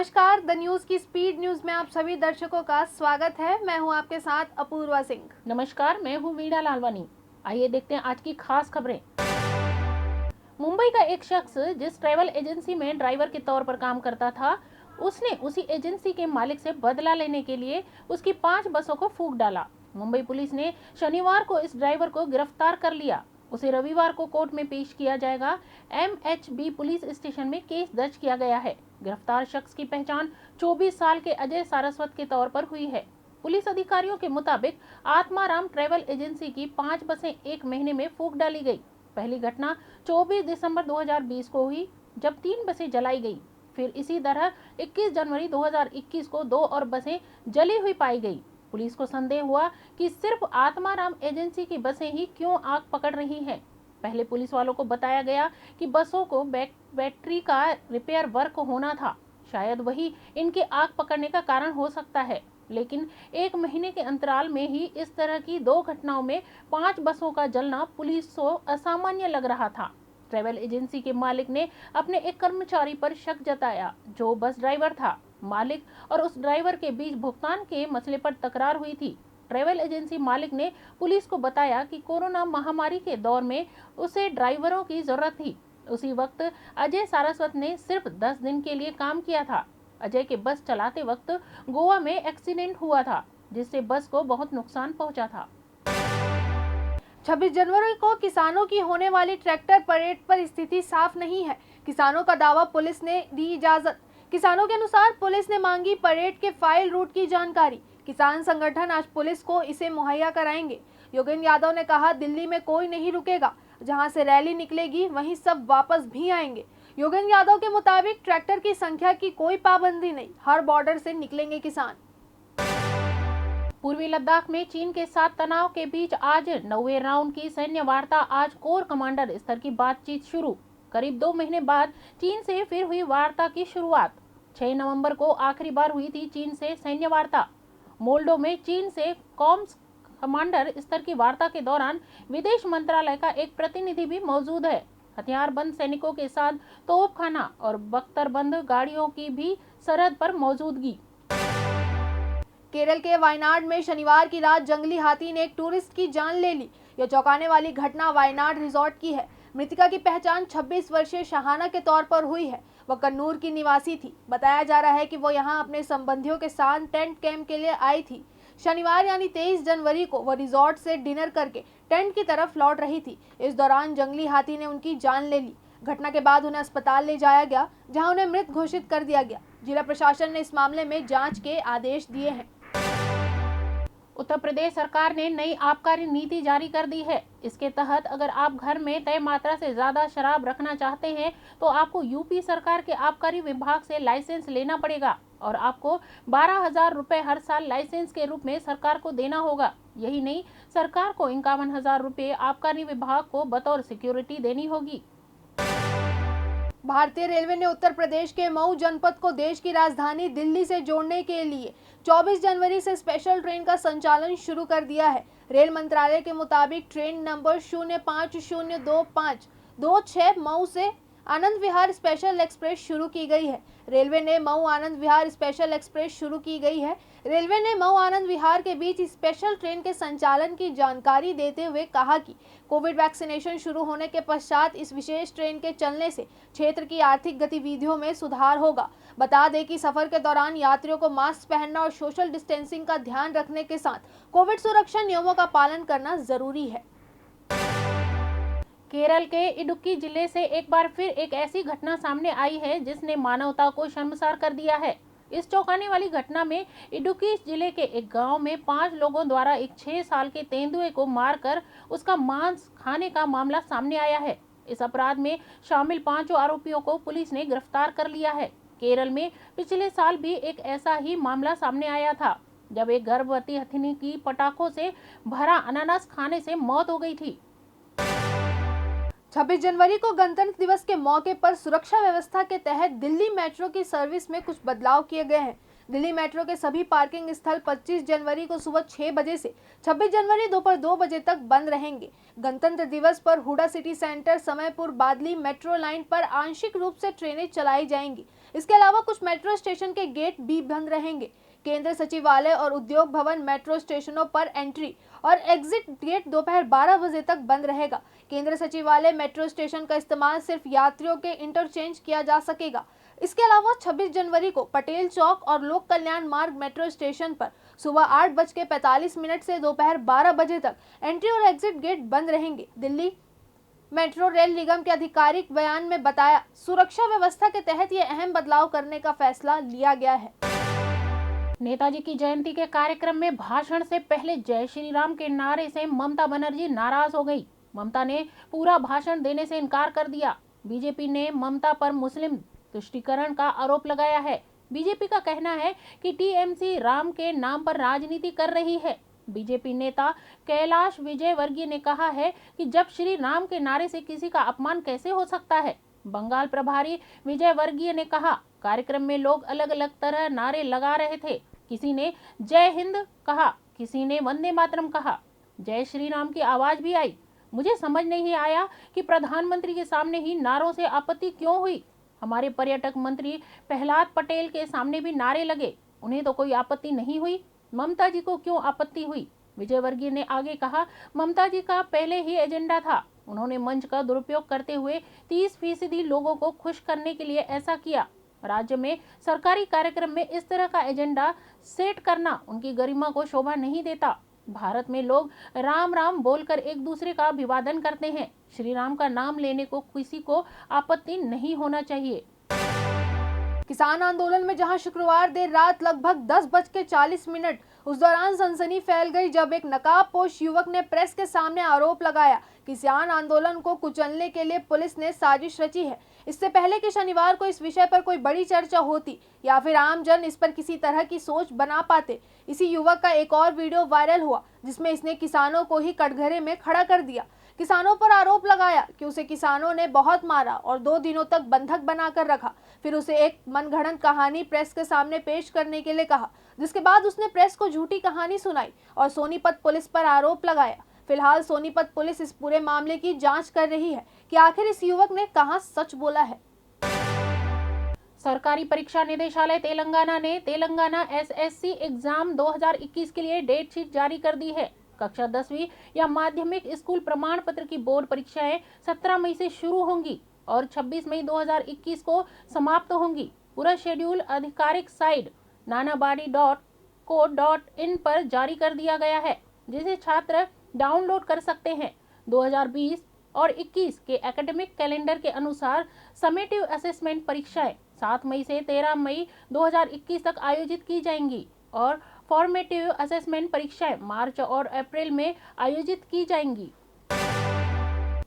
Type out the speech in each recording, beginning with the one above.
नमस्कार, the news की speed news में आप सभी दर्शकों का स्वागत है। मैं हूं आपके साथ अपूर्वा सिंह। नमस्कार, मैं हूं वीणा लालवानी। आइए देखते हैं आज की खास खबरें। मुंबई का एक शख्स जिस ट्रैवल एजेंसी में ड्राइवर के तौर पर काम करता था, उसने उसी एजेंसी के मालिक से बदला लेने के लिए उसकी 5 बसों को फूंक डाला। मुंबई पुलिस ने शनिवार को इस ड्राइवर को गिरफ्तार कर लिया। उसे रविवार को कोर्ट में पेश किया जाएगा। MHB पुलिस स्टेशन में केस दर्ज किया गया है। गिरफ्तार शख्स की पहचान 24 साल के अजय सारस्वत के तौर पर हुई है। पुलिस अधिकारियों के मुताबिक आत्माराम ट्रैवल एजेंसी की 5 बसें एक महीने में फूंक डाली गई। पहली घटना 24 दिसंबर 2020 को हुई, जब 3 बसें जलाई गई। फिर इसी तरह 21 जनवरी 2021 को 2 और बसें जली हुई पाई गई। पुलिस को संदेह हुआ कि सिर्फ आत्माराम एजेंसी की बसें ही क्यों आग पकड़ रही हैं। पहले पुलिस वालों को बताया गया कि बसों को बैटरी का रिपेयर वर्क होना था। शायद वही इनके आग पकड़ने का कारण हो सकता है। लेकिन एक महीने के अंतराल में ही इस तरह की 2 घटनाओं में 5 बसों का जलना पुलिस को असामान्य लग रहा था। ट्रैवल एजेंसी के मालिक ने अपने एक कर्मचारी पर शक जताया, जो बस ड्राइवर था। मालिक और उस ड्राइवर के बीच भुगतान के मसले पर तकरार हुई थी। ट्रैवल एजेंसी मालिक ने पुलिस को बताया कि कोरोना महामारी के दौर में उसे ड्राइवरों की जरूरत थी। उसी वक्त अजय सारस्वत ने सिर्फ 10 दिन के लिए काम किया था। अजय के बस चलाते वक्त गोवा में एक्सीडेंट हुआ था, जिससे बस को बहुत नुकसान पहुंचा था। 26 जनवरी को किसानों की होने वाली ट्रैक्टर परेड पर स्थिति साफ नहीं है। किसानों का दावा, पुलिस ने दी इजाजत। किसानों के अनुसार पुलिस ने मांगी परेड के फाइल रूट की जानकारी। किसान संगठन आज पुलिस को इसे मुहैया कराएंगे। योगेंद्र यादव ने कहा, दिल्ली में कोई नहीं रुकेगा। जहां से रैली निकलेगी वहीं सब वापस भी आएंगे। योगेंद्र यादव के मुताबिक ट्रैक्टर की संख्या की कोई पाबंदी नहीं, हर बॉर्डर से निकलेंगे किसान। पूर्वी लद्दाख में चीन के साथ तनाव के बीच आज 9वें राउंड की सैन्य वार्ता। आज कोर कमांडर स्तर की बातचीत शुरू। करीब 2 महीने बाद चीन से फिर हुई वार्ता की शुरुआत। 6 नवंबर को आखिरी बार हुई थी चीन से सैन्य वार्ता। मोल्डो में चीन से कॉम्स कमांडर स्तर की वार्ता के दौरान विदेश मंत्रालय का एक प्रतिनिधि भी मौजूद है। हथियारबंद सैनिकों के साथ तोपखाना और बख्तरबंद गाड़ियों की भी सरहद पर मौजूदगी। केरल के वायनाड में शनिवार की रात जंगली हाथी ने एक टूरिस्ट की जान ले ली। यह चौंकाने वाली घटना वायनाड रिजॉर्ट की है। मृतका की पहचान 26 वर्षीय शहाना के तौर पर हुई है। वह कन्नूर की निवासी थी। बताया जा रहा है कि वो यहां अपने संबंधियों के साथ टेंट कैंप के लिए आई थी। शनिवार यानी 23 जनवरी को वह रिजॉर्ट से डिनर करके टेंट की तरफ लौट रही थी। इस दौरान जंगली हाथी ने उनकी जान ले ली। घटना के बाद उन्हें अस्पताल ले जाया गया, जहां उन्हें मृत घोषित कर दिया गया। जिला प्रशासन ने इस मामले में जांच के आदेश दिए हैं। उत्तर प्रदेश सरकार ने नई आबकारी नीति जारी कर दी है। इसके तहत अगर आप घर में तय मात्रा से ज्यादा शराब रखना चाहते हैं तो आपको यूपी सरकार के आबकारी विभाग से लाइसेंस लेना पड़ेगा और आपको 12,000 रुपए हर साल लाइसेंस के रूप में सरकार को देना होगा। यही नहीं, सरकार को 51,000 रुपए आबकारी विभाग को बतौर सिक्योरिटी देनी होगी। भारतीय रेलवे ने उत्तर प्रदेश के मऊ जनपद को देश की राजधानी दिल्ली से जोड़ने के लिए 24 जनवरी से स्पेशल ट्रेन का संचालन शुरू कर दिया है। रेल मंत्रालय के मुताबिक ट्रेन नंबर 0502526 मऊ से आनंद विहार स्पेशल एक्सप्रेस शुरू की गई है। रेलवे ने मऊ आनंद विहार स्पेशल एक्सप्रेस शुरू की गई है। रेलवे ने मऊ आनंद विहार के बीच स्पेशल ट्रेन के संचालन की जानकारी देते हुए कहा कि कोविड वैक्सीनेशन शुरू होने के पश्चात इस विशेष ट्रेन के चलने से क्षेत्र की आर्थिक गतिविधियों में सुधार होगा। बता दें कि सफर के दौरान यात्रियों को मास्क पहनना और सोशल डिस्टेंसिंग का ध्यान रखने के साथ कोविड सुरक्षा नियमों का पालन करना जरूरी है। केरल के इडुक्की जिले से एक बार फिर एक ऐसी घटना सामने आई है जिसने मानवता को शर्मसार कर दिया है। इस चौंकाने वाली घटना में इडुक्की जिले के एक गांव में 5 लोगों द्वारा एक 6 साल के तेंदुए को मारकर उसका मांस खाने का मामला सामने आया है। इस अपराध में शामिल 5 आरोपियों को पुलिस ने गिरफ्तार कर लिया है। केरल में पिछले साल भी एक ऐसा ही मामला सामने आया था, जब एक गर्भवती हथिनी की पटाखों से भरा अनानास खाने से मौत हो गई थी। 26 जनवरी को गणतंत्र दिवस के मौके पर सुरक्षा व्यवस्था के तहत दिल्ली मेट्रो की सर्विस में कुछ बदलाव किए गए हैं। दिल्ली मेट्रो के सभी पार्किंग स्थल 25 जनवरी को सुबह 6 बजे से 26 जनवरी दोपहर 2 बजे तक बंद रहेंगे। गणतंत्र दिवस पर हुडा सिटी सेंटर, समयपुर, बादली मेट्रो लाइन पर आंशिक रूप से ट्रेनें चलाई जाएंगी। इसके अलावा कुछ मेट्रो स्टेशन के गेट भी बंद रहेंगे। केंद्र सचिवालय और उद्योग भवन मेट्रो स्टेशनों पर एंट्री और एग्जिट गेट दोपहर 12 बजे तक बंद रहेगा। केंद्र सचिवालय मेट्रो स्टेशन का इस्तेमाल सिर्फ यात्रियों के इंटरचेंज किया जा सकेगा। इसके अलावा 26 जनवरी को पटेल चौक और लोक कल्याण मार्ग मेट्रो स्टेशन पर सुबह 8:45 से दोपहर 12 बजे तक एंट्री और एग्जिट गेट बंद रहेंगे। दिल्ली मेट्रो रेल निगम के आधिकारिक बयान में बताया, सुरक्षा व्यवस्था के तहत ये अहम बदलाव करने का फैसला लिया गया है। नेताजी की जयंती के कार्यक्रम में भाषण से पहले जय श्री राम के नारे से ममता बनर्जी नाराज हो गई। ममता ने पूरा भाषण देने से इनकार कर दिया। बीजेपी ने ममता पर मुस्लिम तुष्टीकरण का आरोप लगाया है। बीजेपी का कहना है कि टीएमसी राम के नाम पर राजनीति कर रही है। बीजेपी नेता कैलाश विजयवर्गीय ने कहा है कि जब श्री राम के नारे से किसी का अपमान कैसे हो सकता है। बंगाल प्रभारी विजयवर्गीय ने कहा, कार्यक्रम में लोग अलग अलग तरह नारे लगा रहे थे। किसी ने जय हिंद कहा, किसी ने वंदे मातरम कहा, जय श्री राम की आवाज भी आई। मुझे समझ नहीं आया कि प्रधानमंत्री के सामने ही नारों से आपत्ति क्यों हुई। हमारे पर्यटक मंत्री प्रहलाद पटेल के सामने भी नारे लगे, उन्हें तो कोई आपत्ति नहीं हुई। ममता जी को क्यों आपत्ति हुई? विजयवर्गीय ने आगे कहा, ममता जी का पहले ही एजेंडा था। उन्होंने मंच का दुरुपयोग करते हुए 30% लोगों को खुश करने के लिए ऐसा किया। राज्य में सरकारी कार्यक्रम में इस तरह का एजेंडा सेट करना उनकी गरिमा को शोभा नहीं देता। भारत में लोग राम राम बोलकर एक दूसरे का अभिवादन करते हैं। श्री राम का नाम लेने को किसी को आपत्ति नहीं होना चाहिए। किसान आंदोलन में जहां शुक्रवार देर रात लगभग 10:40 उस दौरान सनसनी फैल गई जब एक नकाबपोश युवक ने प्रेस के सामने आरोप लगाया कि किसान आंदोलन को कुचलने के लिए पुलिस ने साजिश रची है। इससे पहले कि शनिवार को इस विषय पर कोई बड़ी चर्चा होती या फिर आमजन इस पर किसी तरह की सोच बना पाते, इसी युवक का एक और वीडियो वायरल हुआ जिसमें इसने किसानों को ही कटघरे में खड़ा कर दिया। किसानों पर आरोप लगाया कि उसे किसानों ने बहुत मारा और 2 दिनों तक बंधक बनाकर रखा। फिर उसे एक मनगढ़ंत कहानी प्रेस के सामने पेश करने के लिए कहा, जिसके बाद उसने प्रेस को झूठी कहानी सुनाई और सोनीपत पुलिस पर आरोप लगाया। फिलहाल सोनीपत पुलिस इस पूरे मामले की जांच कर रही है कि आखिर इस युवक ने कहां सच बोला है। सरकारी परीक्षा निदेशालय तेलंगाना ने तेलंगाना एसएससी एग्जाम 2021 के लिए डेट शीट जारी कर दी है। कक्षा 10वीं या माध्यमिक स्कूल प्रमाण पत्र की बोर्ड परीक्षाएं 17 मई से शुरू होंगी और 26 मई 2021 को समाप्त होंगी। पूरा शेड्यूल आधिकारिक साइट nanabadi.co.in पर जारी कर दिया गया है, जिसे छात्र डाउनलोड कर सकते हैं। 2020 और 21 के एकेडमिक कैलेंडर के अनुसार समेटिव असेसमेंट परीक्षाएं 7 मई से 13 मई 2021 तक आयोजित की जाएंगी और फॉर्मेटिव असेसमेंट परीक्षाएं मार्च और अप्रैल में आयोजित की जाएंगी।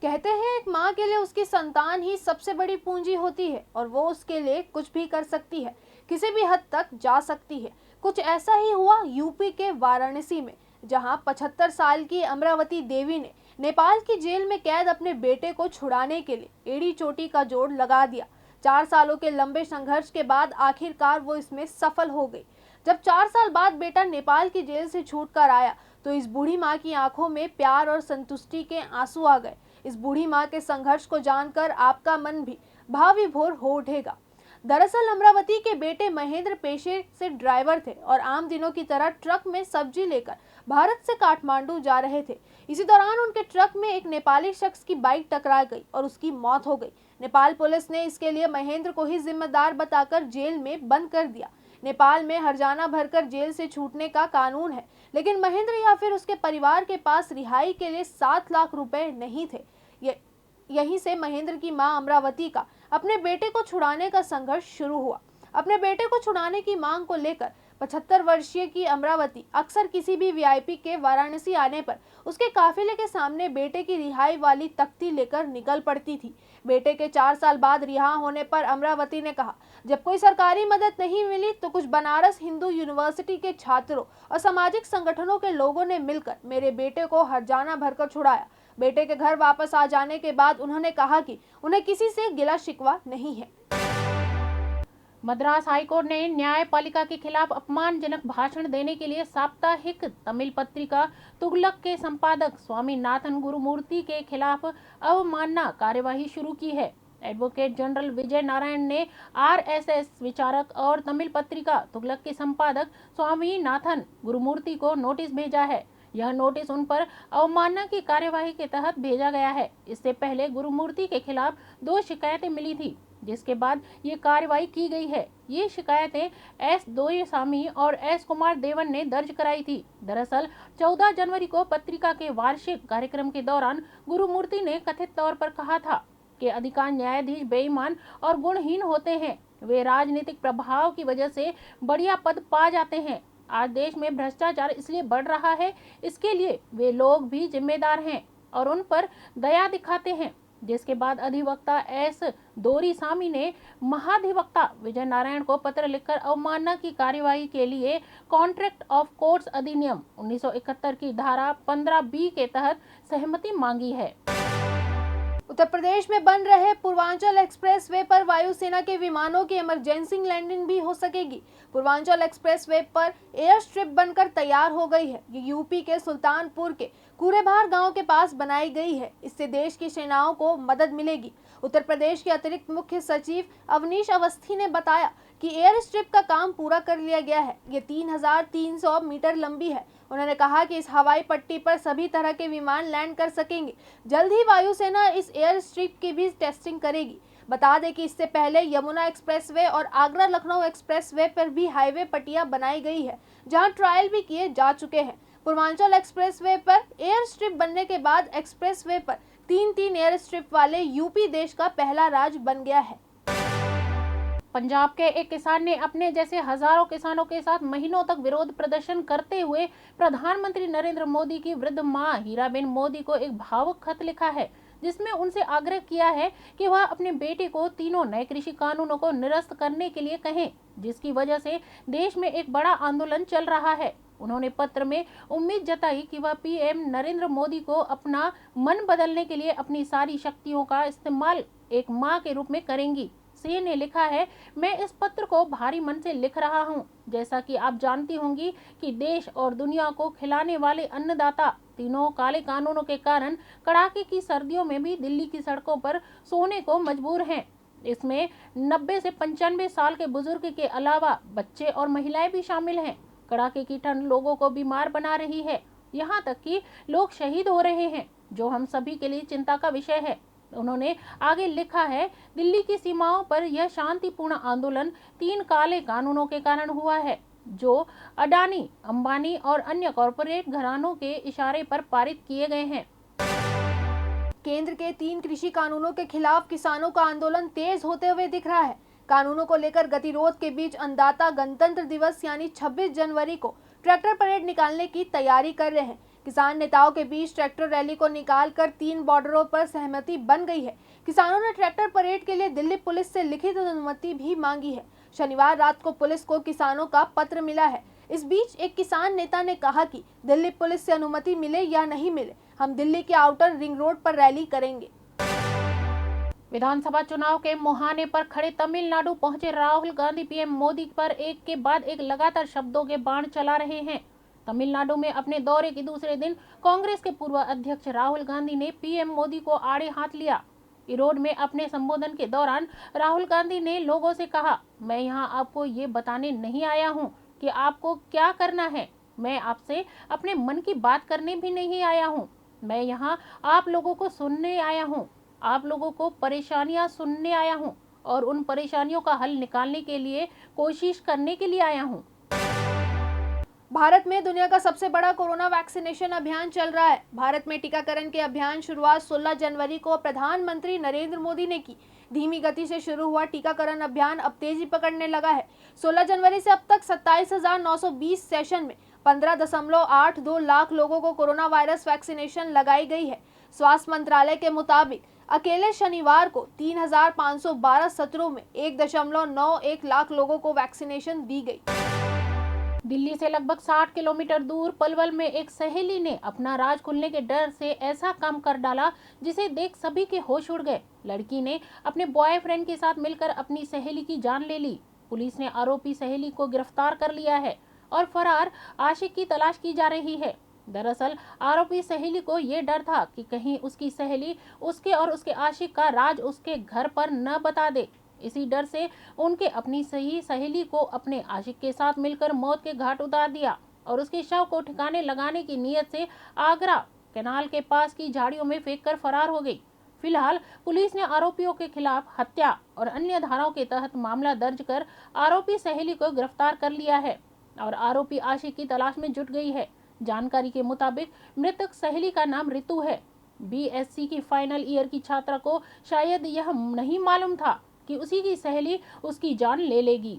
कहते हैं एक माँ के लिए उसकी संतान ही सबसे बड़ी पूंजी होती है और वो उसके लिए कुछ भी कर सकती है, किसी भी हद तक जा सकती है। कुछ ऐसा ही हुआ यूपी के वाराणसी में, जहां 75 साल की अमरावती देवी ने नेपाल की जेल में कैद अपने बेटे को छुड़ाने के लिए एड़ी चोटी का जोड़ लगा दिया। 4 सालों के लंबे संघर्ष के बाद आखिरकार वो इसमें सफल हो गई। जब 4 साल बाद बेटा नेपाल की जेल से छूटकर आया तो इस बूढ़ी माँ की आंखों में प्यार और संतुष्टि के आंसू आ गए। इस बूढ़ी माँ के संघर्ष को जानकर आपका मन भी भाव विभोर हो उठेगा। दरअसल अमरावती के बेटे महेंद्र पेशे से ड्राइवर थे और आम दिनों की तरह ट्रक में सब्जी लेकर भारत से काठमांडू जा रहे थे। इसी दौरान उनके ट्रक में एक नेपाली शख्स की बाइक टकरा गई और उसकी मौत हो गई। नेपाल पुलिस ने इसके लिए महेंद्र को ही जिम्मेदार बताकर जेल में बंद कर दिया। नेपाल में हर्जाना भरकर जेल से छूटने का कानून है, लेकिन महेंद्र या फिर उसके परिवार के पास रिहाई के लिए 7 लाख रुपए नहीं थे। यहीं से महेंद्र की मां अमरावती का अपने बेटे को छुड़ाने का संघर्ष शुरू हुआ। अपने बेटे को छुड़ाने की मांग को लेकर 75 वर्षीय की अमरावती अक्सर किसी भी वीआईपी के वाराणसी आने पर उसके काफिले के सामने बेटे की रिहाई वाली तख्ती लेकर निकल पड़ती थी। बेटे के 4 साल बाद रिहा होने पर अमरावती ने कहा, जब कोई सरकारी मदद नहीं मिली तो कुछ बनारस हिंदू यूनिवर्सिटी के छात्रों और सामाजिक संगठनों के लोगों ने मिलकर मेरे बेटे को हर्जाना भरकर छुड़ाया। बेटे के घर वापस आ जाने के बाद उन्होंने कहा कि उन्हें किसी से गिला शिकवा नहीं है। मद्रास हाईकोर्ट ने न्यायपालिका के खिलाफ अपमानजनक भाषण देने के लिए साप्ताहिक तमिल पत्रिका तुगलक के संपादक स्वामीनाथन गुरुमूर्ति के खिलाफ अवमानना कार्यवाही शुरू की है। एडवोकेट जनरल विजय नारायण ने आरएसएस विचारक और तमिल पत्रिका तुगलक के संपादक स्वामीनाथन गुरुमूर्ति को नोटिस भेजा है। यह नोटिस उन पर अवमानना की कार्यवाही के तहत भेजा गया है। इससे पहले गुरुमूर्ति के खिलाफ 2 शिकायतें मिली थी, जिसके बाद ये कार्रवाई की गई है। ये शिकायतें एस दोयसामी और एस कुमार देवन ने दर्ज कराई थी। दरअसल 14 जनवरी को पत्रिका के वार्षिक कार्यक्रम के दौरान गुरुमूर्ति ने कथित तौर पर कहा था कि अधिकांश न्यायाधीश बेईमान और गुणहीन होते हैं। वे राजनीतिक प्रभाव की वजह से बढ़िया पद पा जाते हैं। आज देश में भ्रष्टाचार इसलिए बढ़ रहा है, इसके लिए वे लोग भी जिम्मेदार हैं और उन पर दया दिखाते हैं। जिसके बाद अधिवक्ता एस दोरीसामी ने महाधिवक्ता विजय नारायण को पत्र लिखकर अवमानना की कार्यवाही के लिए कॉन्ट्रैक्ट ऑफ कोर्ट्स अधिनियम 1971 की धारा 15B के तहत सहमति मांगी है। उत्तर प्रदेश में बन रहे पूर्वांचल एक्सप्रेसवे पर वायुसेना के विमानों की इमरजेंसी लैंडिंग भी हो सकेगी। पूर्वांचल एक्सप्रेसवे पर एयर स्ट्रिप बनकर तैयार हो गई है। ये यूपी के सुल्तानपुर के कूरेभार गांव के पास बनाई गई है। इससे देश की सेनाओं को मदद मिलेगी। उत्तर प्रदेश के अतिरिक्त मुख्य सचिव अवनीश अवस्थी ने बताया कि एयर स्ट्रिप का काम पूरा कर लिया गया है। ये 3300 मीटर लंबी है। उन्होंने कहा कि इस हवाई पट्टी पर सभी तरह के विमान लैंड कर सकेंगे। जल्द ही वायुसेना इस एयर स्ट्रिप की भी टेस्टिंग करेगी। बता दें कि इससे पहले यमुना एक्सप्रेसवे और आगरा लखनऊ एक्सप्रेसवे पर भी हाईवे पट्टियां बनाई गई है, जहां ट्रायल भी किए जा चुके हैं। पूर्वांचल एक्सप्रेसवे पर एयर स्ट्रिप बनने के बाद एक्सप्रेसवे पर 3 एयर स्ट्रिप वाले यूपी देश का पहला राज्य बन गया है। पंजाब के एक किसान ने अपने जैसे हजारों किसानों के साथ महीनों तक विरोध प्रदर्शन करते हुए प्रधानमंत्री नरेंद्र मोदी की वृद्ध मां हीराबेन मोदी को एक भावुक खत लिखा है, जिसमें उनसे आग्रह किया है कि वह अपने बेटे को तीनों नए कृषि कानूनों को निरस्त करने के लिए कहें, जिसकी वजह से देश में एक बड़ा आंदोलन चल रहा है। उन्होंने पत्र में उम्मीद जताई कि वह पीएम नरेंद्र मोदी को अपना मन बदलने के लिए अपनी सारी शक्तियों का इस्तेमाल एक मां के रूप में करेंगी। सी ने लिखा है, मैं इस पत्र को भारी मन से लिख रहा हूं। जैसा कि आप जानती होंगी कि देश और दुनिया को खिलाने वाले अन्नदाता तीनों काले कानूनों के कारण कड़ाके की सर्दियों में भी दिल्ली की सड़कों पर सोने को मजबूर हैं। इसमें 90 से 95 साल के बुजुर्ग के अलावा बच्चे और महिलाएं भी शामिल हैं। कड़ाके की ठंड लोगों को बीमार बना रही है, यहाँ तक कि लोग शहीद हो रहे हैं, जो हम सभी के लिए चिंता का विषय है। उन्होंने आगे लिखा है, दिल्ली की सीमाओं पर यह शांतिपूर्ण आंदोलन 3 काले कानूनों के कारण हुआ है, जो अडानी, अंबानी और अन्य कॉरपोरेट घरानों के इशारे पर पारित किए गए हैं। केंद्र के 3 कृषि कानूनों के खिलाफ किसानों का आंदोलन तेज होते हुए दिख रहा है। कानूनों को लेकर गतिरोध के बीच अन्नदाता गणतंत्र दिवस यानी 26 जनवरी को ट्रैक्टर परेड निकालने की तैयारी कर रहे हैं। किसान नेताओं के बीच ट्रैक्टर रैली को निकालकर 3 बॉर्डरों पर सहमति बन गई है। किसानों ने ट्रैक्टर परेड के लिए दिल्ली पुलिस से लिखित अनुमति भी मांगी है। शनिवार रात को पुलिस को किसानों का पत्र मिला है। इस बीच एक किसान नेता ने कहा कि दिल्ली पुलिस से अनुमति मिले या नहीं मिले, हम दिल्ली के आउटर रिंग रोड पर रैली करेंगे। विधानसभा चुनाव के मुहाने पर खड़े तमिलनाडु पहुंचे राहुल गांधी पीएम मोदी पर एक के बाद एक लगातार शब्दों के बाण चला रहे हैं। तमिलनाडु में अपने दौरे के दूसरे दिन कांग्रेस के पूर्व अध्यक्ष राहुल गांधी ने पीएम मोदी को आड़े हाथ लिया। इरोड में अपने संबोधन के दौरान राहुल गांधी ने लोगों से कहा, मैं यहां आपको ये बताने नहीं आया हूं कि आपको क्या करना है। मैं आपसे अपने मन की बात करने भी नहीं आया हूं। मैं यहां आप लोगों को सुनने आया हूं। आप लोगों को परेशानियां सुनने आया हूं और उन परेशानियों का हल निकालने के लिए कोशिश करने के लिए आया हूं। भारत में दुनिया का सबसे बड़ा कोरोना वैक्सीनेशन अभियान चल रहा है। भारत में टीकाकरण के अभियान शुरुआत 16 जनवरी को प्रधानमंत्री नरेंद्र मोदी ने की। धीमी गति से शुरू हुआ टीकाकरण अभियान अब तेजी पकड़ने लगा है। 16 जनवरी से अब तक 27,920 सेशन में 15.82 लाख लोगों को कोरोना वायरस वैक्सीनेशन लगाई गई है। स्वास्थ्य मंत्रालय के मुताबिक अकेले शनिवार को 3,512 सत्रों में 1.91 लाख लोगों को वैक्सीनेशन दी गई। दिल्ली से लगभग 60 किलोमीटर दूर पलवल में एक सहेली ने अपना राज खुलने के डर से ऐसा काम कर डाला जिसे देख सभी के होश उड़ गए। लड़की ने अपने बॉयफ्रेंड के साथ मिलकर अपनी सहेली की जान ले ली। पुलिस ने आरोपी सहेली को गिरफ्तार कर लिया है और फरार आशिक की तलाश की जा रही है। दरअसल आरोपी सहेली को ये डर था कि कहीं उसकी सहेली उसके और उसके आशिक का राज उसके घर पर न बता दे। इसी डर से उनके अपनी सही सहेली को अपने आशिक के साथ मिलकर मौत के घाट उतार दिया और उसके शव को ठिकाने लगाने की नीयत से आगरा कैनाल के पास की झाड़ियों में फेंककर फरार हो गई। फिलहाल पुलिस ने आरोपियों के खिलाफ हत्या और अन्य धाराओं के तहत मामला दर्ज कर आरोपी सहेली को गिरफ्तार कर लिया है और आरोपी आशिक की तलाश में जुट गई है। जानकारी के मुताबिक मृतक सहेली का नाम रितु है। बीएससी की फाइनल ईयर की छात्रा को शायद यह नहीं मालूम था कि उसी की सहेली उसकी जान ले लेगी।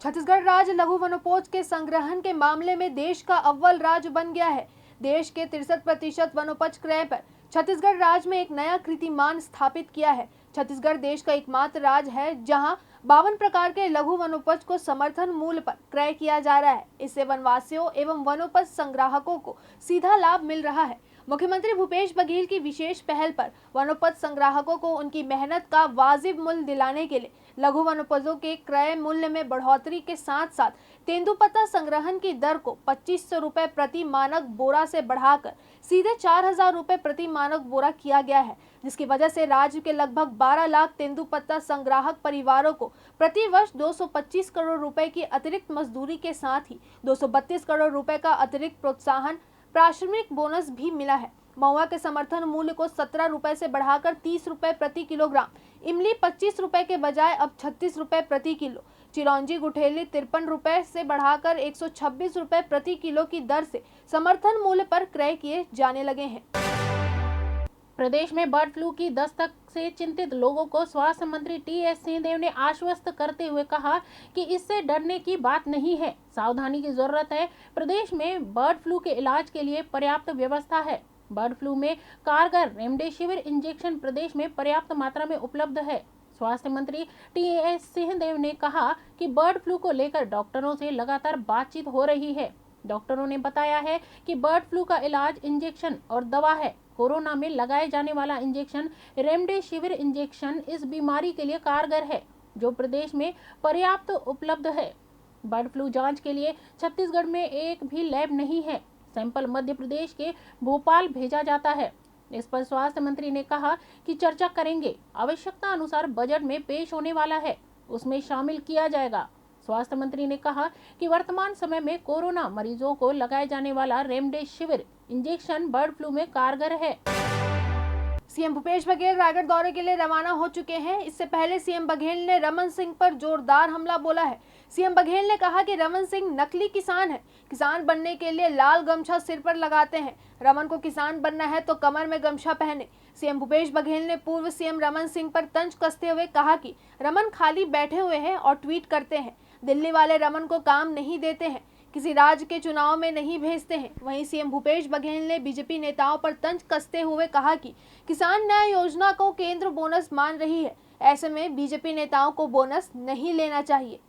छत्तीसगढ़ राज्य लघु वनोपज के संग्रहण के मामले में देश का अव्वल राज्य बन गया है। देश के 63% वनोपज क्रय पर छत्तीसगढ़ राज्य में एक नया कीर्तिमान स्थापित किया है। छत्तीसगढ़ देश का एकमात्र राज्य है जहां 52 प्रकार के लघु वनोपज को समर्थन मूल्य पर क्रय किया जा रहा है। इससे वनवासियों एवं वनोपज संग्राहकों को सीधा लाभ मिल रहा है। मुख्यमंत्री भूपेश बघेल की विशेष पहल पर वनोपज संग्राहकों को उनकी मेहनत का वाजिब मूल्य दिलाने के लिए लघु वनोपजों के क्रय मूल्य में बढ़ोतरी के साथ साथ तेंदुपत्ता संग्रहण की दर को 2500 रुपए प्रति मानक बोरा से बढ़ाकर सीधे 4000 रुपए प्रति मानक बोरा किया गया है, जिसकी वजह से राज्य के लगभग 12 लाख तेंदुपत्ता संग्राहक परिवारों को प्रति वर्ष 225 करोड़ रुपए की अतिरिक्त मजदूरी के साथ ही 232 करोड़ रुपए का अतिरिक्त प्रोत्साहन प्राथमिक बोनस भी मिला है। महुआ के समर्थन मूल्य को 17 रुपए से बढ़ाकर 30 रुपए प्रति किलोग्राम, इमली 25 रुपए के बजाय अब 36 रुपए प्रति किलो, चिरौंजी गुठेली 53 रुपए से बढ़ाकर 126 रुपए प्रति किलो की दर से समर्थन मूल्य पर क्रय किए जाने लगे हैं। प्रदेश में बर्ड फ्लू की दस्तक से चिंतित लोगों को स्वास्थ्य मंत्री टीएस सिंहदेव ने आश्वस्त करते हुए कहा कि इससे डरने की बात नहीं है, सावधानी की जरूरत है। प्रदेश में बर्ड फ्लू के इलाज के लिए पर्याप्त व्यवस्था है। बर्ड फ्लू में कारगर रेमडेसिविर इंजेक्शन प्रदेश में पर्याप्त मात्रा में उपलब्ध है। स्वास्थ्य मंत्री टीएस सिंहदेव ने कहा कि बर्ड फ्लू को लेकर डॉक्टरों से लगातार बातचीत हो रही है। डॉक्टरों ने बताया है कि बर्ड फ्लू का इलाज इंजेक्शन और दवा है। कोरोना में लगाए जाने वाला इंजेक्शन रेमडेसिविर इंजेक्शन इस बीमारी के लिए कारगर है, जो प्रदेश में पर्याप्त उपलब्ध है। बर्ड फ्लू जांच के लिए छत्तीसगढ़ में एक भी लैब नहीं है। सैंपल मध्य प्रदेश के भोपाल भेजा जाता है। इस पर स्वास्थ्य मंत्री ने कहा कि चर्चा करेंगे, आवश्यकता अनुसार बजट में पेश होने वाला है, उसमें शामिल किया जाएगा। स्वास्थ्य मंत्री ने कहा कि वर्तमान समय में कोरोना मरीजों को लगाए जाने वाला रेमडेसिविर इंजेक्शन बर्ड फ्लू में कारगर है। सीएम भूपेश बघेल रायगढ़ दौरे के लिए रवाना हो चुके हैं। इससे पहले सीएम बघेल ने रमन सिंह पर जोरदार हमला बोला है। सीएम बघेल ने कहा कि रमन सिंह नकली किसान है, किसान बनने के लिए लाल गमछा सिर पर लगाते हैं। रमन को किसान बनना है तो कमर में गमछा पहने। सीएम भूपेश बघेल ने पूर्व सीएम रमन सिंह पर तंज कसते हुए कहा कि रमन खाली बैठे हुए हैं और ट्वीट करते हैं। दिल्ली वाले रमन को काम नहीं देते हैं, किसी राज्य के चुनाव में नहीं भेजते हैं। वहीं सीएम भूपेश बघेल ने बीजेपी नेताओं पर तंज कसते हुए कहा कि किसान न्याय योजना को केंद्र बोनस मान रही है, ऐसे में बीजेपी नेताओं को बोनस नहीं लेना चाहिए।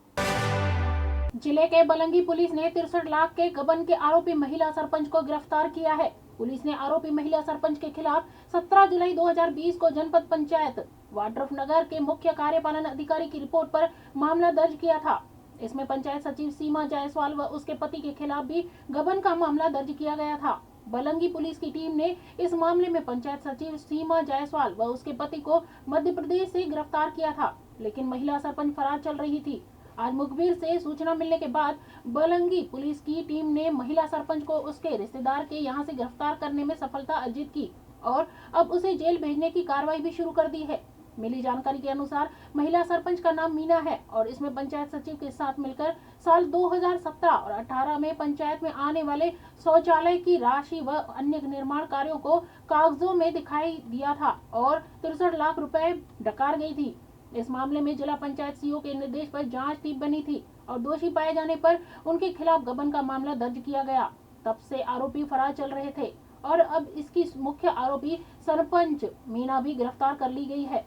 जिले के बलंगी पुलिस ने 63 लाख के गबन के आरोपी महिला सरपंच को गिरफ्तार किया है। पुलिस ने आरोपी महिला सरपंच के खिलाफ 17 जुलाई 2020 को जनपद पंचायत वाड्रफनगर के मुख्य कार्यपालन अधिकारी की रिपोर्ट पर मामला दर्ज किया था। इसमें पंचायत सचिव सीमा जायसवाल व उसके पति के खिलाफ भी गबन का मामला दर्ज किया गया था। बलंगी पुलिस की टीम ने इस मामले में पंचायत सचिव सीमा जायसवाल व उसके पति को मध्य प्रदेश से गिरफ्तार किया था, लेकिन महिला सरपंच फरार चल रही थी। आज मुखबिर से सूचना मिलने के बाद बलंगी पुलिस की टीम ने महिला सरपंच को उसके रिश्तेदार के यहां से गिरफ्तार करने में सफलता अर्जित की और अब उसे जेल भेजने की कार्रवाई भी शुरू कर दी है। मिली जानकारी के अनुसार महिला सरपंच का नाम मीना है और इसमें पंचायत सचिव के साथ मिलकर साल 2017 और 18 में पंचायत में आने वाले शौचालय की राशि व अन्य निर्माण कार्यों को कागजों में दिखाई दिया था और 63 लाख रुपए डकार गई थी। इस मामले में जिला पंचायत सीओ के निर्देश पर जांच टीम बनी थी और दोषी पाए जाने पर उनके खिलाफ गबन का मामला दर्ज किया गया। तब से आरोपी फरार चल रहे थे और अब इसकी मुख्य आरोपी सरपंच मीना भी गिरफ्तार कर ली गई है।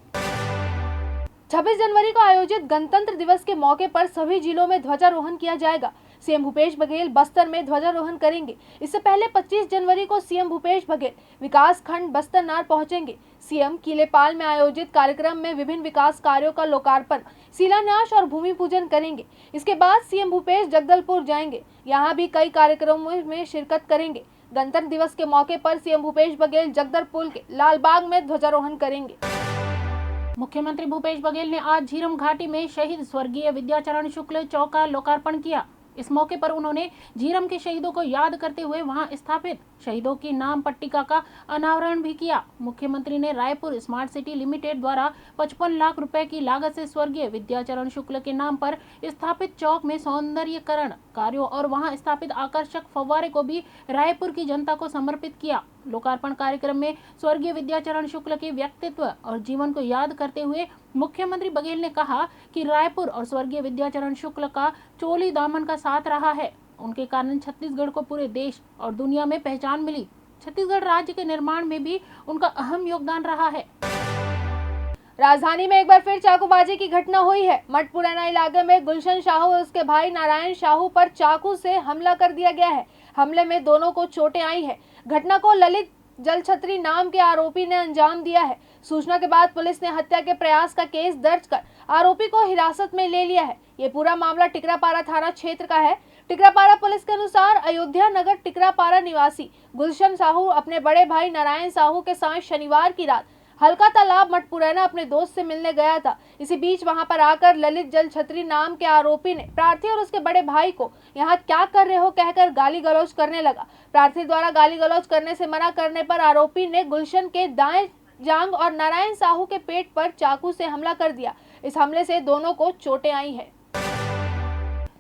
26 जनवरी को आयोजित गणतंत्र दिवस के मौके पर सभी जिलों में ध्वजारोहण किया जाएगा। सीएम भूपेश बघेल बस्तर में ध्वजारोहण करेंगे। इससे पहले 25 जनवरी को सीएम भूपेश बघेल विकास खंड बस्तरनार पहुंचेंगे। सीएम किलेपाल में आयोजित कार्यक्रम में विभिन्न विकास कार्यों का लोकार्पण, शिलान्यास और भूमि पूजन करेंगे। इसके बाद सीएम भूपेश जगदलपुर जाएंगे, यहाँ भी कई कार्यक्रमों में शिरकत करेंगे। गणतंत्र दिवस के मौके पर सीएम भूपेश बघेल जगदलपुर के लालबाग में ध्वजारोहण करेंगे। मुख्यमंत्री भूपेश बघेल ने आज झीरम घाटी में शहीद स्वर्गीय विद्याचरण शुक्ल चौक का लोकार्पण किया। इस मौके पर उन्होंने झीरम के शहीदों को याद करते हुए वहां स्थापित शहीदों की नाम पट्टिका का अनावरण भी किया। मुख्यमंत्री ने रायपुर स्मार्ट सिटी लिमिटेड द्वारा 55 लाख रुपए की लागत से स्वर्गीय विद्याचरण शुक्ल के नाम पर स्थापित चौक में सौंदर्यीकरण कार्यों और वहां स्थापित आकर्षक फव्वारे को भी रायपुर की जनता को समर्पित किया। लोकार्पण कार्यक्रम में स्वर्गीय विद्याचरण शुक्ल के व्यक्तित्व और जीवन को याद करते हुए मुख्यमंत्री बघेल ने कहा कि रायपुर और स्वर्गीय विद्याचरण शुक्ल का चोली दामन का साथ रहा है। उनके कारण छत्तीसगढ़ को पूरे देश और दुनिया में पहचान मिली। छत्तीसगढ़ राज्य के निर्माण में भी उनका अहम योगदान रहा है। राजधानी में एक बार फिर चाकूबाजी की घटना हुई है। मठपुराना इलाके में गुलशन साहू और उसके भाई नारायण साहू पर चाकू से हमला कर दिया गया है। हमले में दोनों को चोटें आई है। घटना को ललित जलछत्री नाम के आरोपी ने अंजाम दिया है। सूचना के बाद पुलिस ने हत्या के प्रयास का केस दर्ज कर आरोपी को हिरासत में ले लिया है। ये पूरा मामला टिकरापारा थाना क्षेत्र का है। टिकरापारा पुलिस के अनुसार अयोध्या नगर टिकरापारा निवासी गुलशन साहू अपने बड़े भाई नारायण साहू के साथ शनिवार की रात हल्का तालाब मठपुराना अपने दोस्त से मिलने गया था। इसी बीच वहां पर आकर ललित जलछत्री नाम के आरोपी ने प्रार्थी और उसके बड़े भाई को यहाँ क्या कर रहे हो कहकर गाली गलौज करने लगा। प्रार्थी द्वारा गाली गलौज करने से मना करने पर आरोपी ने गुलशन के दाएं जांग और नारायण साहू के पेट पर चाकू से हमला कर दिया। इस हमले से दोनों को चोटें आई है।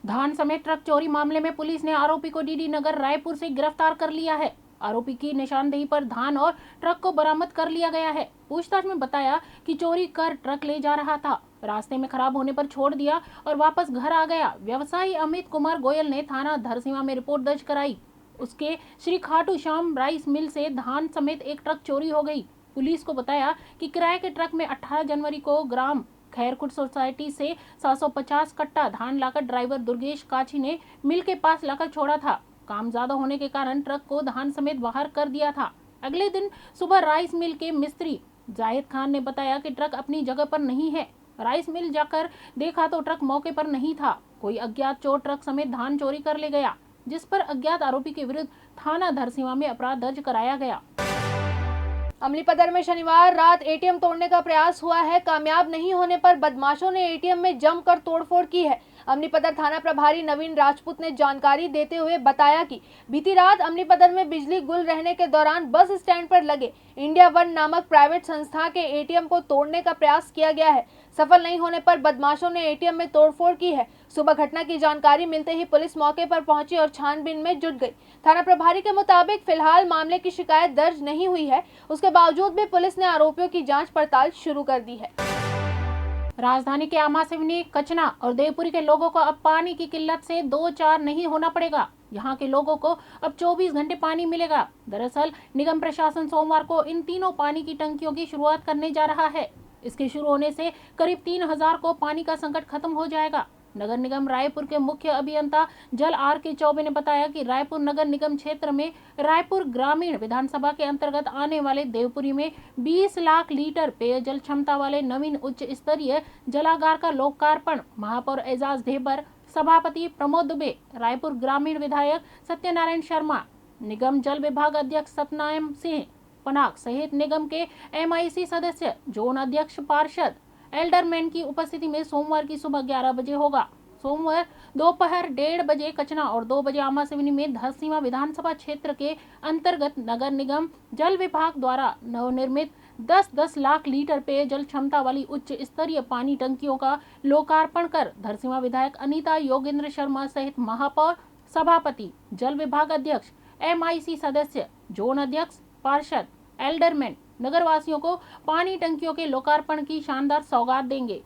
धान समेत ट्रक चोरी मामले में पुलिस ने आरोपी को डीडी नगर रायपुर से गिरफ्तार कर लिया है। आरोपी की निशानदेही पर धान और ट्रक को बरामद कर लिया गया है। पूछताछ में बताया कि चोरी कर ट्रक ले जा रहा था, रास्ते में खराब होने पर छोड़ दिया और वापस घर आ गया। व्यवसायी अमित कुमार गोयल ने थाना धरसींवा में रिपोर्ट दर्ज कराई। उसके श्री खाटू श्याम राइस मिल से धान समेत एक ट्रक चोरी हो गई। पुलिस को बताया कि किराए के ट्रक में 18 जनवरी को ग्राम खैरकुट सोसाइटी से 750 कट्टा धान लाकर ड्राइवर दुर्गेश काछी ने मिल के पास लाकर छोड़ा था। काम ज्यादा होने के कारण ट्रक को धान समेत बाहर कर दिया था। अगले दिन सुबह राइस मिल के मिस्त्री जाहिद खान ने बताया कि ट्रक अपनी जगह पर नहीं है। राइस मिल जाकर देखा तो ट्रक मौके पर नहीं था। कोई अज्ञात चोर ट्रक समेत धान चोरी कर ले गया, जिस पर अज्ञात आरोपी के विरुद्ध थाना धरसींवा में अपराध दर्ज कराया गया। अमलीपदर में शनिवार रात एटीएम तोड़ने का प्रयास हुआ है। कामयाब नहीं होने पर बदमाशों ने एटीएम में जमकर तोड़फोड़ की है। अमलीपदर थाना प्रभारी नवीन राजपूत ने जानकारी देते हुए बताया कि बीती रात अमलीपदर में बिजली गुल रहने के दौरान बस स्टैंड पर लगे इंडिया वन नामक प्राइवेट संस्था के एटीएम को तोड़ने का प्रयास किया गया है। सफल नहीं होने पर बदमाशों ने एटीएम में तोड़फोड़ की है। सुबह घटना की जानकारी मिलते ही पुलिस मौके पर पहुंची और छानबीन में जुट गई। थाना प्रभारी के मुताबिक फिलहाल मामले की शिकायत दर्ज नहीं हुई है। उसके बावजूद भी पुलिस ने आरोपियों की जांच पड़ताल शुरू कर दी है। राजधानी के आमा सिवनी, कचना और देवपुरी के लोगों को अब पानी की किल्लत से 2-4 नहीं होना पड़ेगा। यहाँ के लोगों को अब 24 घंटे पानी मिलेगा। दरअसल निगम प्रशासन सोमवार को इन तीनों पानी की टंकियों की शुरुआत करने जा रहा है। इसके शुरू होने से करीब 3000 को पानी का संकट खत्म हो जाएगा। नगर निगम रायपुर के मुख्य अभियंता जल R.K. चौबे ने बताया कि रायपुर नगर निगम क्षेत्र में रायपुर ग्रामीण विधानसभा के अंतर्गत आने वाले देवपुरी में 20 लाख लीटर पेयजल क्षमता वाले नवीन उच्च स्तरीय जलागार का लोकार्पण महापौर एजाज ढेबर, सभापति प्रमोद दुबे, रायपुर ग्रामीण विधायक सत्यनारायण शर्मा, निगम जल विभाग अध्यक्ष सतनारायण सिंह पनाक सहित निगम के MIC सदस्य, जोन अध्यक्ष, पार्षद, एल्डरमैन की उपस्थिति में सोमवार की सुबह 11 बजे होगा। सोमवार दोपहर 1:30 बजे कचना और 2 बजे आमा सिवनी में धरसींवा विधानसभा क्षेत्र के अंतर्गत नगर निगम जल विभाग द्वारा नवनिर्मित 10-10 लाख लीटर पेयजल क्षमता वाली उच्च स्तरीय पानी टंकियों का लोकार्पण कर धरसींवा विधायक अनीता योगेंद्र शर्मा सहित महापौर, सभापति, जल विभाग अध्यक्ष, MIC सदस्य, जोन अध्यक्ष, पार्षद, एल्डरमैन नगरवासियों को पानी टंकियों के लोकार्पण की शानदार सौगात देंगे।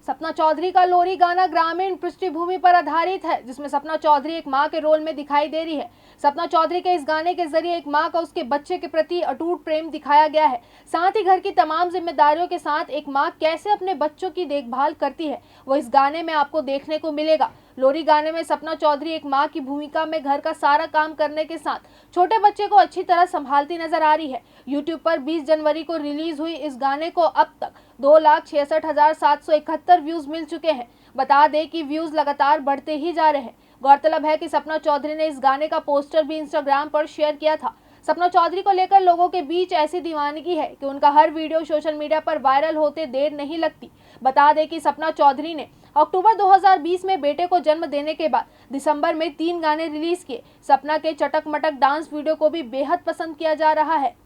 सपना चौधरी का लोरी गाना ग्रामीण पृष्ठभूमि पर आधारित है, जिसमें सपना चौधरी एक मां के रोल में दिखाई दे रही है। सपना चौधरी के इस गाने के जरिए एक मां का उसके बच्चे के प्रति अटूट प्रेम दिखाया गया है। साथ ही घर की तमाम जिम्मेदारियों के साथ एक मां कैसे अपने बच्चों की देखभाल करती है, वो इस गाने में आपको देखने को मिलेगा। लोरी गाने में सपना चौधरी एक मां की भूमिका में घर का सारा काम करने के साथ छोटे बच्चे को अच्छी तरह संभालती नजर आ रही है। यूट्यूब पर 20 जनवरी को रिलीज हुई इस गाने को अब तक 2,66,771 व्यूज मिल चुके हैं। बता दें कि व्यूज लगातार बढ़ते ही जा रहे हैं। गौरतलब है कि सपना चौधरी ने इस गाने का पोस्टर भी इंस्टाग्राम पर शेयर किया था। सपना चौधरी को लेकर लोगों के बीच ऐसी दीवानगी है कि उनका हर वीडियो सोशल मीडिया पर वायरल होते देर नहीं लगती। बता दें कि सपना चौधरी ने अक्टूबर 2020 में बेटे को जन्म देने के बाद दिसंबर में 3 गाने रिलीज किए। सपना के चटक मटक डांस वीडियो को भी बेहद पसंद किया जा रहा है।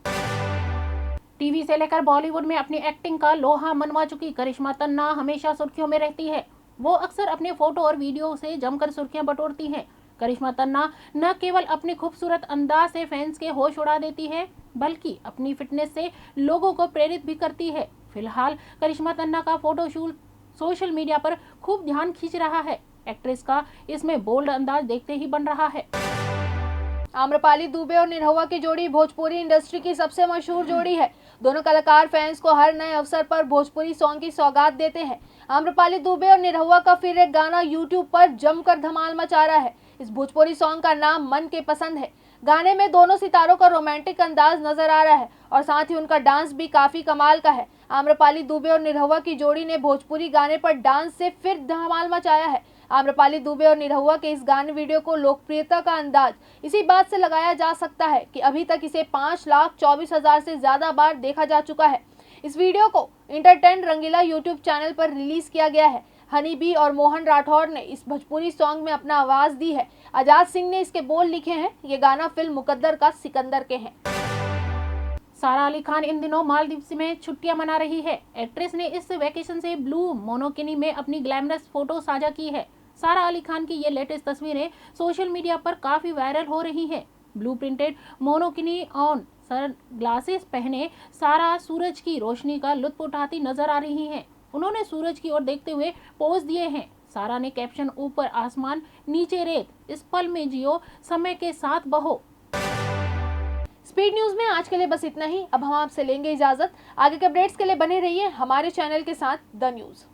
टीवी से लेकर बॉलीवुड में अपनी एक्टिंग का लोहा मनवा चुकी करिश्मा तन्ना हमेशा सुर्खियों में रहती है। वो अक्सर अपने फोटो और वीडियो से जमकर सुर्खियां बटोरती हैं। करिश्मा तन्ना न केवल अपने खूबसूरत अंदाज से फैंस के होश उड़ा देती है, बल्कि अपनी फिटनेस से लोगों को प्रेरित भी करती है। फिलहाल करिश्मा तन्ना का फोटोशूट सोशल मीडिया पर खूब ध्यान खींच रहा है। एक्ट्रेस का इसमें बोल्ड अंदाज देखते ही बन रहा है। आम्रपाली दुबे और निरहुआ की जोड़ी भोजपुरी इंडस्ट्री की सबसे मशहूर जोड़ी है। दोनों कलाकार फैंस को हर नए अवसर पर भोजपुरी सॉन्ग की सौगात देते हैं। आम्रपाली दुबे और निरहुआ का फिर एक गाना यूट्यूब पर जमकर धमाल मचा रहा है। इस भोजपुरी सॉन्ग का नाम मन के पसंद है। गाने में दोनों सितारों का रोमांटिक अंदाज नजर आ रहा है और साथ ही उनका डांस भी काफी कमाल का है। आम्रपाली दुबे और निरहुआ की जोड़ी ने भोजपुरी गाने पर डांस से फिर धमाल मचाया है। आम्रपाली दुबे और निरहुआ के इस गाने वीडियो को लोकप्रियता का अंदाज इसी बात से लगाया जा सकता है कि अभी तक इसे 5,24,000 से ज्यादा बार देखा जा चुका है। इस वीडियो को इंटरटेन रंगीला यूट्यूब चैनल पर रिलीज किया गया है। हनी बी और मोहन राठौर ने इस भोजपुरी सॉन्ग में अपना आवाज दी है। आजाद सिंह ने इसके बोल लिखे हैं। ये गाना फिल्म मुकद्दर का सिकंदर के हैं। सारा अली खान इन दिनों मालदीव में छुट्टियां मना रही है। एक्ट्रेस ने इस वेकेशन से ब्लू मोनोकिनी में अपनी ग्लैमरस फोटो साझा की है। सारा अली खान की ये लेटेस्ट तस्वीरें सोशल मीडिया पर काफी वायरल हो रही हैं। Blue printed monokini on sunglasses पहने सारा सूरज की रोशनी का लुत्फ उठाती नजर आ रही हैं। उन्होंने सूरज की ओर देखते हुए पोज दिए हैं। सारा ने कैप्शन ऊपर आसमान नीचे रेत, इस पल में जियो, समय के साथ बहो। स्पीड न्यूज में आज के लिए बस इतना ही। अब हम आपसे लेंगे इजाजत। आगे के अपडेट्स के लिए बने रहिए हमारे चैनल के साथ द न्यूज।